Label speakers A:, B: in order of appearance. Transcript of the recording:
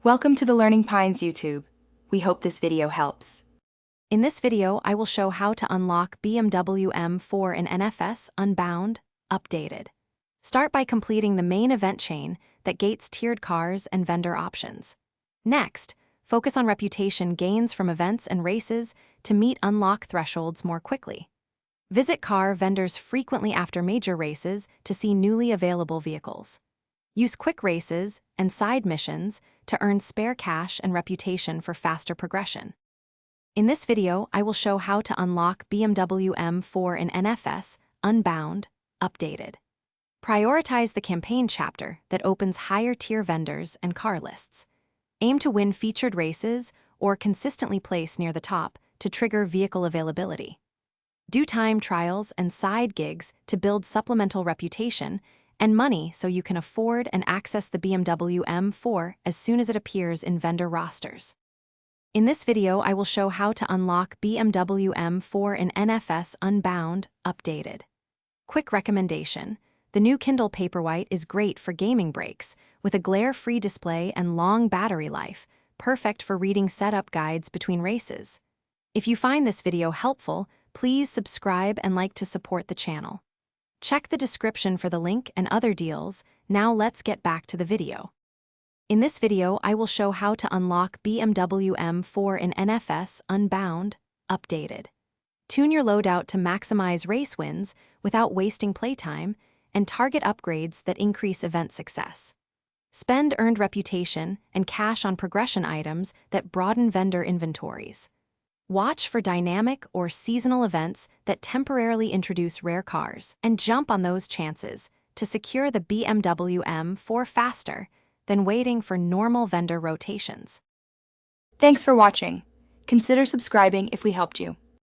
A: Welcome to the Learning Pines YouTube. We hope this video helps.
B: In this video, I will show how to unlock BMW M4 in NFS Unbound, updated. Start by completing the main event chain that gates tiered cars and vendor options. Next, focus on reputation gains from events and races to meet unlock thresholds more quickly. Visit car vendors frequently after major races to see newly available vehicles. Use quick races and side missions to earn spare cash and reputation for faster progression. In this video, I will show how to unlock BMW M4 in NFS Unbound, updated. Prioritize the campaign chapter that opens higher-tier vendors and car lists. Aim to win featured races or consistently place near the top to trigger vehicle availability. Do time trials and side gigs to build supplemental reputation and money so you can afford and access the BMW M4 as soon as it appears in vendor rosters. In this video, I will show how to unlock BMW M4 in NFS Unbound, updated. Quick recommendation: the new Kindle Paperwhite is great for gaming breaks, with a glare-free display and long battery life, perfect for reading setup guides between races. If you find this video helpful, please subscribe and like to support the channel. Check the description for the link and other deals. Now let's get back to the video. In this video, I will show how to unlock BMW M4 in NFS Unbound, updated. Tune your loadout to maximize race wins without wasting playtime and target upgrades that increase event success. Spend earned reputation and cash on progression items that broaden vendor inventories. Watch for dynamic or seasonal events that temporarily introduce rare cars and jump on those chances to secure the BMW M4 faster than waiting for normal vendor rotations.
A: Thanks for watching. Consider subscribing if we helped you.